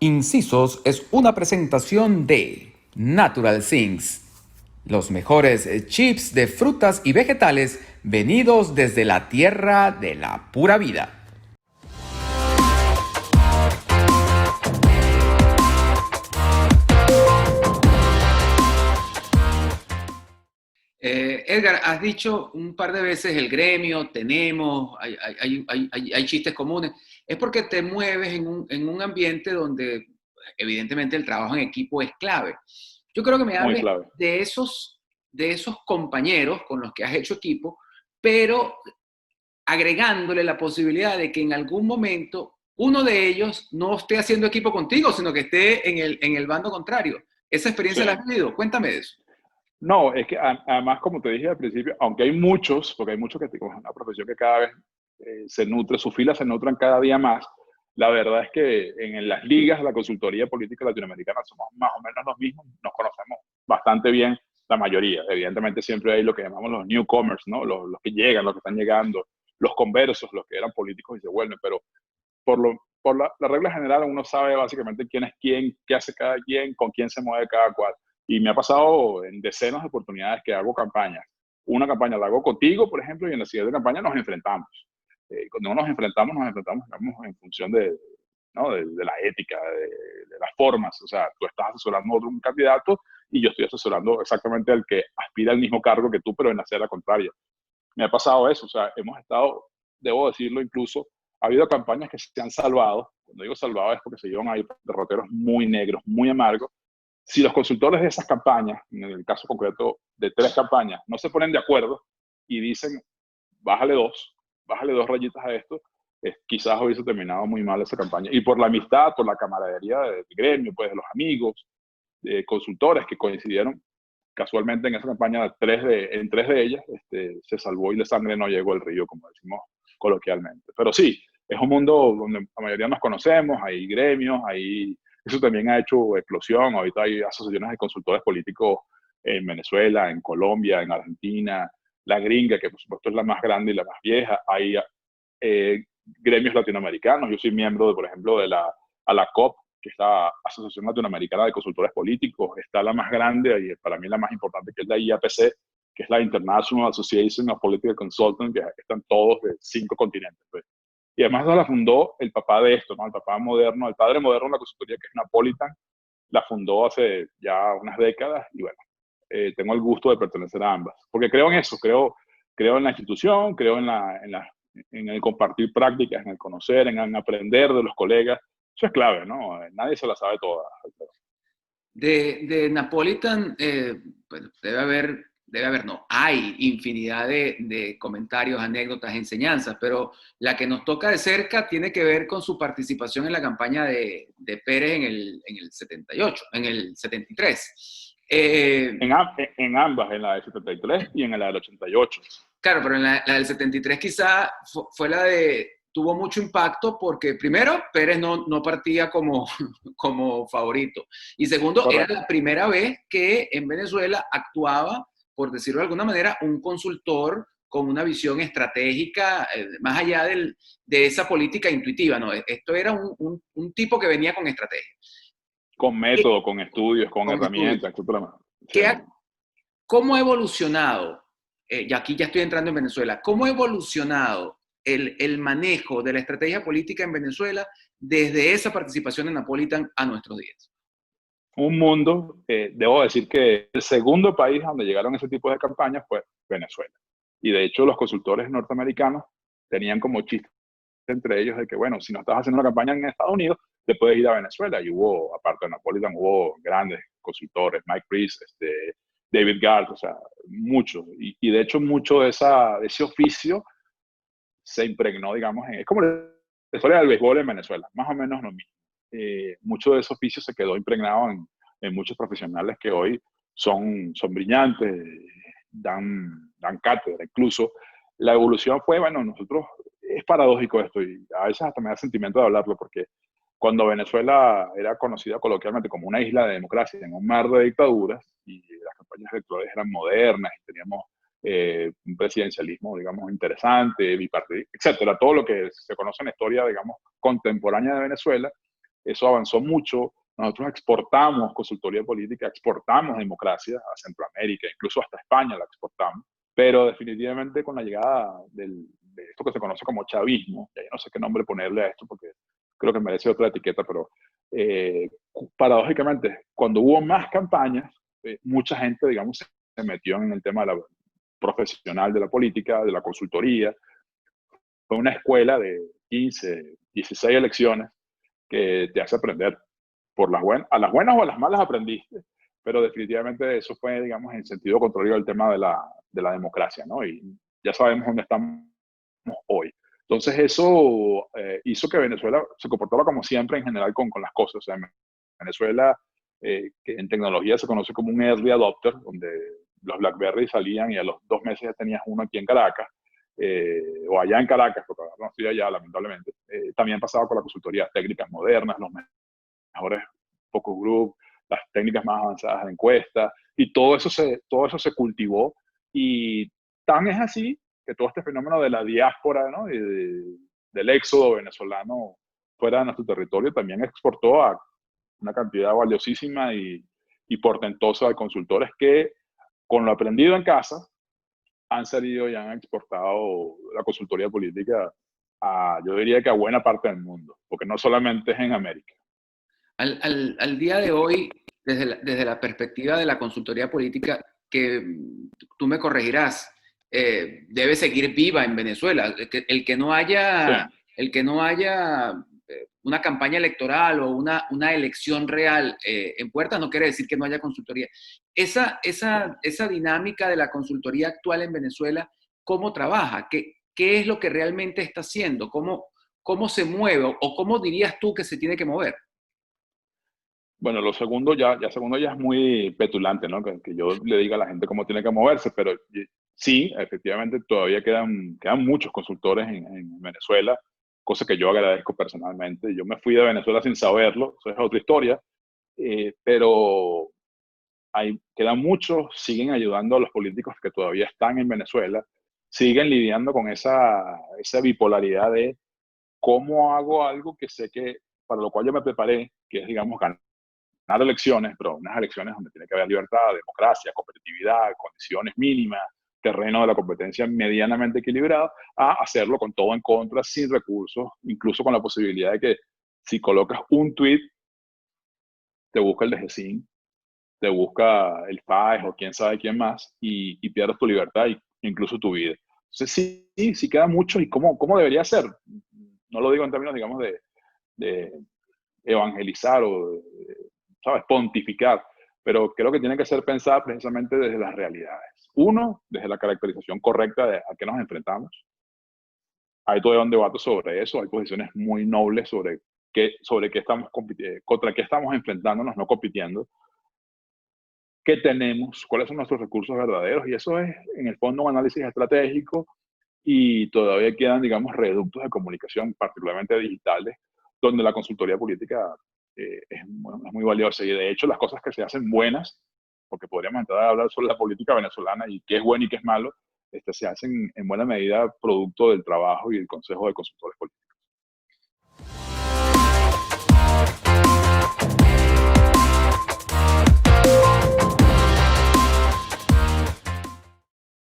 Incisos es una presentación de Natural Things, los mejores chips de frutas y vegetales venidos desde la tierra de la pura vida. Edgar, has dicho un par de veces el gremio, tenemos, hay chistes comunes. Es porque te mueves en un ambiente donde evidentemente el trabajo en equipo es clave. Yo creo que me Muy hables clave. de esos compañeros con los que has hecho equipo, pero agregándole la posibilidad de que en algún momento uno de ellos no esté haciendo equipo contigo, sino que esté en el bando contrario. ¿Esa experiencia la Sí. has vivido? Cuéntame de eso. No, es que además, como te dije al principio, aunque hay muchos, porque hay muchos que es una profesión que cada vez se nutre, sus filas se nutran cada día más, la verdad es que en las ligas de la consultoría política latinoamericana somos más o menos los mismos, nos conocemos bastante bien la mayoría. Evidentemente siempre hay lo que llamamos los newcomers, ¿no? Los que llegan, los que están llegando, los conversos, los que eran políticos y se vuelven, pero por la regla general uno sabe básicamente quién es quién, qué hace cada quien, con quién se mueve cada cual. Y me ha pasado en decenas de oportunidades que hago campañas. Una campaña la hago contigo, por ejemplo, y en la siguiente campaña nos enfrentamos. Cuando nos enfrentamos, digamos, en función de, ¿no? de la ética, de las formas. O sea, tú estás asesorando a otro un candidato y yo estoy asesorando exactamente al que aspira al mismo cargo que tú, pero en la acera contraria. Me ha pasado eso, o sea, hemos estado, debo decirlo incluso, ha habido campañas que se han salvado. Cuando digo salvado es porque se llevan ahí derroteros muy negros, muy amargos. Si los consultores de esas campañas, en el caso concreto de 3 campañas, no se ponen de acuerdo y dicen, bájale bájale 2 rayitas a esto, quizás hubiese terminado muy mal esa campaña. Y por la amistad, por la camaradería del gremio, pues de los amigos, de consultores que coincidieron casualmente en esa campaña, en 3 de ellas, se salvó y la sangre no llegó al río, como decimos coloquialmente. Pero sí, es un mundo donde la mayoría nos conocemos, hay gremios, eso también ha hecho explosión. Ahorita hay asociaciones de consultores políticos en Venezuela, en Colombia, en Argentina, la gringa, que por supuesto es la más grande y la más vieja. Hay gremios latinoamericanos. Yo soy miembro, por ejemplo, de la ALACOP, que es la Asociación Latinoamericana de Consultores Políticos. Está la más grande y para mí la más importante, que es la IAPC, que es la International Association of Political Consultants, que están todos de 5 continentes. Pues. Y además la fundó el papá de esto, ¿no? El papá moderno, el padre moderno de la consultoría, que es Napolitan, la fundó hace ya unas décadas y bueno, tengo el gusto de pertenecer a ambas. Porque creo en eso, creo en la institución, creo en el compartir prácticas, en el conocer, en aprender de los colegas. Eso es clave, ¿no? Nadie se la sabe toda. De Napolitan, bueno, no, hay infinidad de comentarios, anécdotas, enseñanzas, pero la que nos toca de cerca tiene que ver con su participación en la campaña de Pérez en el 78, en el 73. En ambas, en la del 73 y en la del 88. Claro, pero en la del 73 quizá fue tuvo mucho impacto porque primero Pérez no partía como favorito y segundo era Correcto. la primera vez que en Venezuela actuaba, por decirlo de alguna manera, un consultor con una visión estratégica más allá de esa política intuitiva, ¿no? Esto era un tipo que venía con estrategia, Con método, con estudios, con con estudios. herramientas, etcétera. Sí. ¿Qué ha ¿Cómo ha evolucionado, y aquí ya estoy entrando en Venezuela, cómo ha evolucionado el manejo de la estrategia política en Venezuela desde esa participación de Napolitan a nuestros días? Un mundo, debo decir que el segundo país donde llegaron ese tipo de campañas fue Venezuela. Y de hecho los consultores norteamericanos tenían como chiste entre ellos de que, bueno, si no estás haciendo una campaña en Estados Unidos, te puedes ir a Venezuela. Y hubo, aparte de Napolitan, hubo grandes consultores, Mike Priest, David Gard, o sea, muchos. Y de hecho mucho de ese oficio se impregnó, digamos, es como la historia del béisbol en Venezuela, más o menos lo mismo. Mucho de ese oficio se quedó impregnado en muchos profesionales que hoy son brillantes, dan cátedra. Incluso la evolución fue, bueno, nosotros, es paradójico esto y a veces hasta me da sentimiento de hablarlo porque cuando Venezuela era conocida coloquialmente como una isla de democracia en un mar de dictaduras y las campañas electorales eran modernas y teníamos un presidencialismo, digamos, interesante, bipartidista, etcétera, todo lo que se conoce en la historia, digamos, contemporánea de Venezuela, eso avanzó mucho. Nosotros exportamos consultoría política, exportamos democracia a Centroamérica, incluso hasta España la exportamos, pero definitivamente con la llegada de esto que se conoce como chavismo, ya yo no sé qué nombre ponerle a esto porque creo que merece otra etiqueta, pero eh, paradójicamente, cuando hubo más campañas, mucha gente, digamos, se metió en el tema de la profesional de la política, de la consultoría. Fue una escuela de 15, 16 elecciones que te hace aprender. A las buenas o a las malas aprendiste, pero definitivamente eso fue, digamos, en sentido contrario al tema de la democracia, ¿no? Y ya sabemos dónde estamos hoy. Entonces eso hizo que Venezuela se comportara como siempre en general con las cosas. O sea, en Venezuela, que en tecnología se conoce como un early adopter, donde los BlackBerry salían y a los 2 meses ya tenías uno aquí en Caracas, o allá en Caracas, porque ahora no estoy allá, lamentablemente. También pasaba con las consultorías técnicas modernas, los mejores focus group, las técnicas más avanzadas de encuesta, y todo eso se cultivó, y tan es así que todo este fenómeno de la diáspora, ¿no? Del éxodo venezolano fuera de nuestro territorio también exportó a una cantidad valiosísima y portentosa de consultores que, con lo aprendido en casa, han salido y han exportado la consultoría política a, yo diría que a buena parte del mundo, porque no solamente es en América. Al día de hoy, desde la perspectiva de la consultoría política, que tú me corregirás, debe seguir viva en Venezuela. Sí. El que no haya una campaña electoral o una elección real en puerta no quiere decir que no haya consultoría. Esa dinámica de la consultoría actual en Venezuela, ¿cómo trabaja? ¿Qué es lo que realmente está haciendo? ¿Cómo se mueve? ¿O cómo dirías tú que se tiene que mover? Bueno, lo segundo segundo ya es muy petulante, ¿no? Que yo le diga a la gente cómo tiene que moverse, pero sí, efectivamente todavía quedan muchos consultores en Venezuela, cosa que yo agradezco personalmente. Yo me fui de Venezuela sin saberlo, eso es otra historia, pero quedan muchos, siguen ayudando a los políticos que todavía están en Venezuela, siguen lidiando con esa bipolaridad de cómo hago algo que sé que, para lo cual yo me preparé, que es, digamos, ganar elecciones, pero unas elecciones donde tiene que haber libertad, democracia, competitividad, condiciones mínimas, terreno de la competencia medianamente equilibrado, a hacerlo con todo en contra, sin recursos, incluso con la posibilidad de que si colocas un tweet, te busca el DGCIN, te busca el FAES o quién sabe quién más, y pierdes tu libertad e incluso tu vida. Entonces sí queda mucho. ¿Y cómo debería ser? No lo digo en términos, digamos, de evangelizar o, ¿sabes?, pontificar, pero creo que tiene que ser pensada precisamente desde las realidades. Uno, desde la caracterización correcta de a qué nos enfrentamos. Hay todo un debate sobre eso, hay posiciones muy nobles sobre qué estamos contra qué estamos enfrentándonos, no compitiendo, qué tenemos, cuáles son nuestros recursos verdaderos, y eso es, en el fondo, un análisis estratégico, y todavía quedan, digamos, reductos de comunicación, particularmente digitales, donde la consultoría política es muy valiosa. Y de hecho, las cosas que se hacen buenas, porque podríamos entrar a hablar sobre la política venezolana y qué es bueno y qué es malo, se hacen en buena medida producto del trabajo y el consejo de consultores políticos.